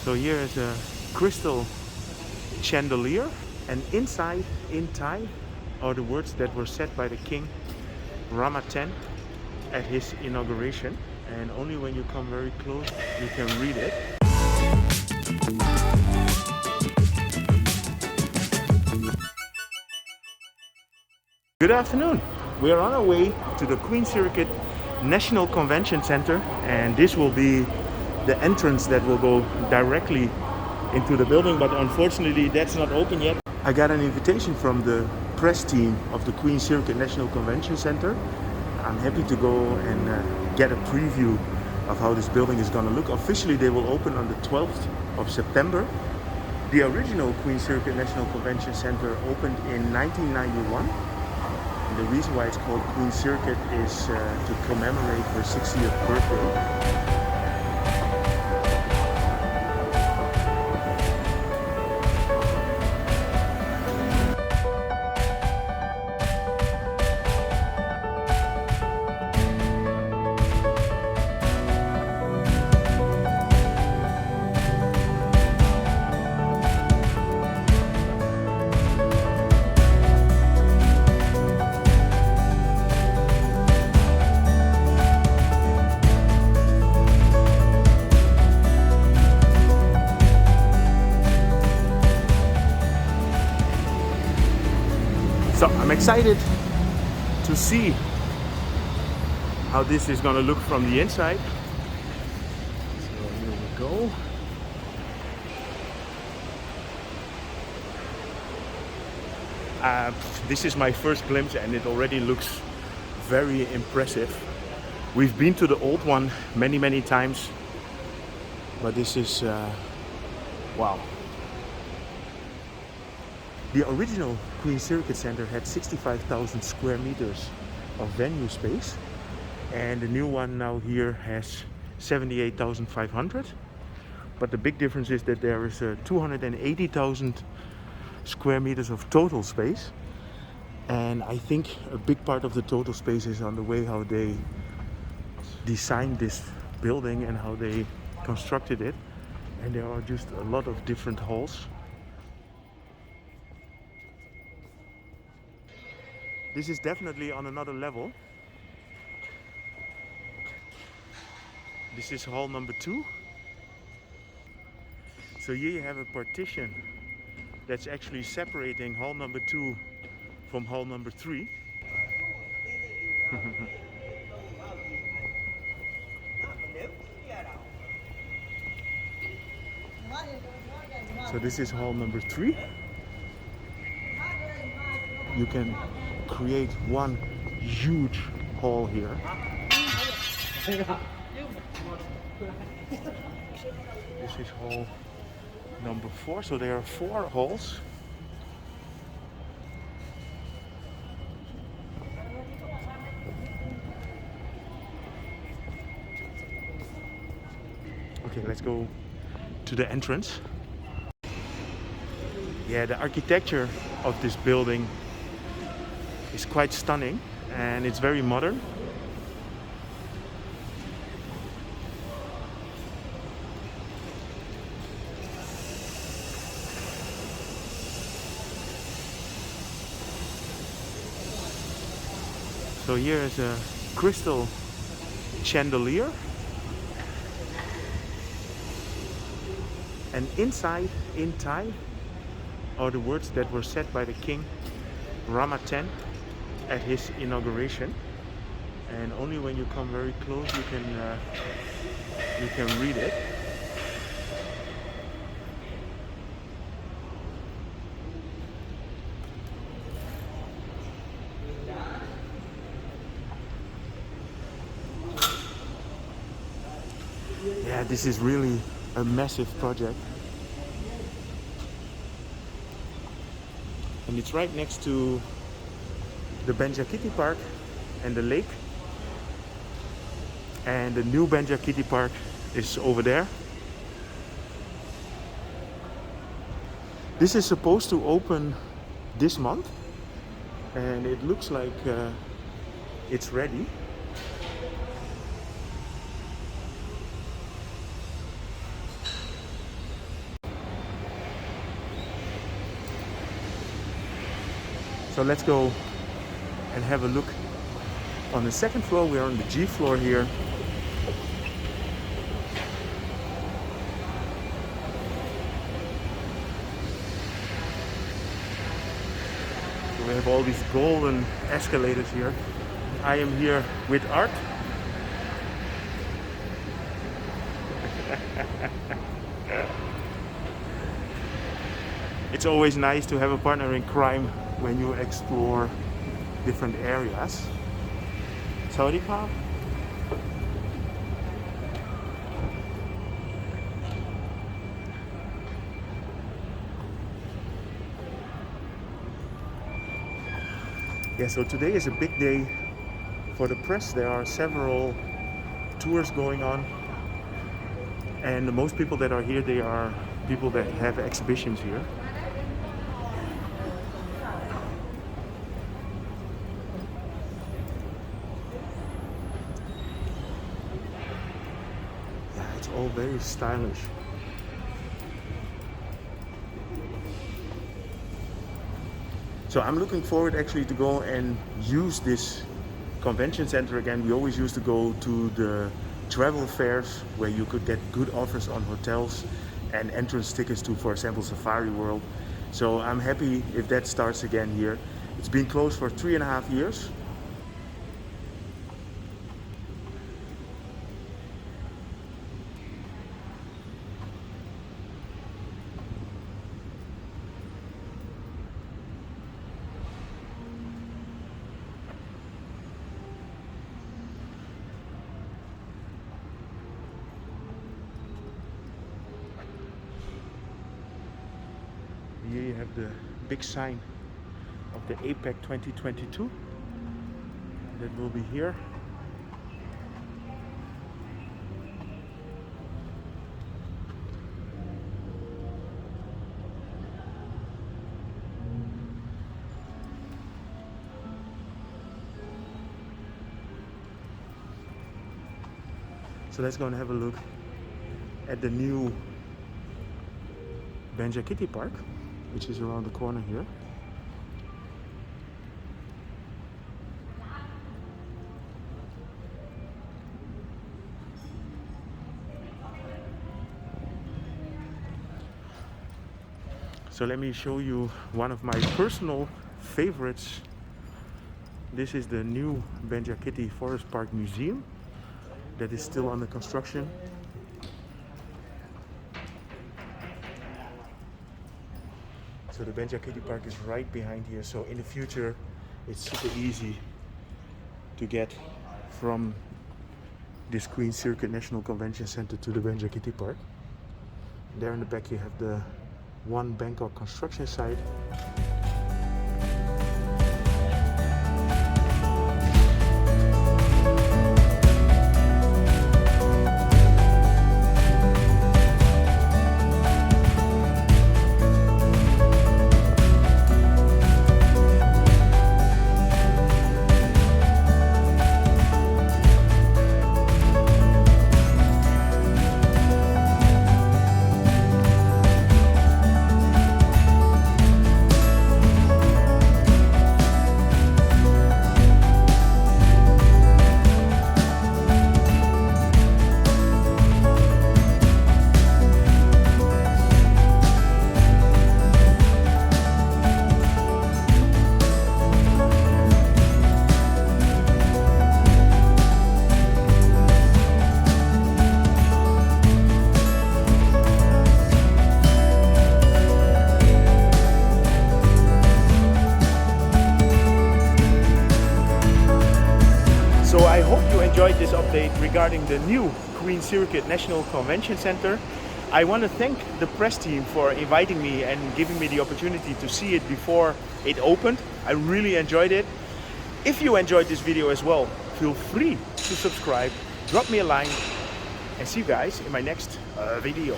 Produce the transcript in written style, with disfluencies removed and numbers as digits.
So here is a crystal chandelier, and inside, in Thai, are the words that were said by the king Rama X at his inauguration, and only when you come very close you can read it. Good afternoon. We are on our way to the Queen Sirikit National Convention Center, and this will be the entrance that will go directly into the building, but unfortunately that's not open yet. I got an invitation from the press team of the Queen Sirikit National Convention Center. I'm happy to go and get a preview of how this building is going to look. Officially they will open on the 12th of September. The original Queen Sirikit National Convention Center opened in 1991. And the reason why it's called Queen Sirikit is to commemorate her 60th birthday. So I'm excited to see how this is going to look from the inside. So here we go. This is my first glimpse and it already looks very impressive. We've been to the old one many times, but this is wow. The original Queen Sirikit Center had 65,000 square meters of venue space, and the new one now here has 78,500. But the big difference is that there is 280,000 square meters of total space, and I think a big part of the total space is on the way how they designed this building and how they constructed it, and there are just a lot of different halls. This is definitely on another level. This is hall number 2. So here you have a partition that's actually separating hall number 2 from hall number 3. So this is hall number 3. You can create one huge hall here. This is hall number 4, so there are 4 halls. Okay, let's go to the entrance. Yeah, the architecture of this building is quite stunning and it's very modern. So here is a crystal chandelier, and inside, in Thai, are the words that were said by the king Rama X at his inauguration, and only when you come very close you can read it. Yeah, this is really a massive project, and it's right next to the Kitty Park and the lake, and the new Kitty Park is over there. This is supposed to open this month, and it looks like it's ready. So let's go and have a look on the second floor. We're on the G floor here. So we have all these golden escalators here. I am here with Art. It's always nice to have a partner in crime when you explore different areas. Sirikit. Yeah, so today is a big day for the press. There are several tours going on, and most people that are here, they are people that have exhibitions here. Yeah, it's all very stylish. So I'm looking forward actually to go and use this convention center again. We always used to go to the travel fairs where you could get good offers on hotels and entrance tickets to, for example, Safari World. So I'm happy if that starts again here. It's been closed for 3.5 years. Here you have the big sign of the APEC 2022 that will be here. So let's go and have a look at the new Bangkok Park, which is around the corner here. So let me show you one of my personal favorites. This is the new Bangkok Forest Park Museum that is still under construction. So the Bangkok Park is right behind here. So in the future, it's super easy to get from this Queen Sirikit National Convention Center to the Bangkok Park. There in the back you have the One Bangkok construction site. So I hope you enjoyed this update regarding the new Queen Sirikit National Convention Center. I want to thank the press team for inviting me and giving me the opportunity to see it before it opened. I really enjoyed it. If you enjoyed this video as well, feel free to subscribe, drop me a line, and see you guys in my next video.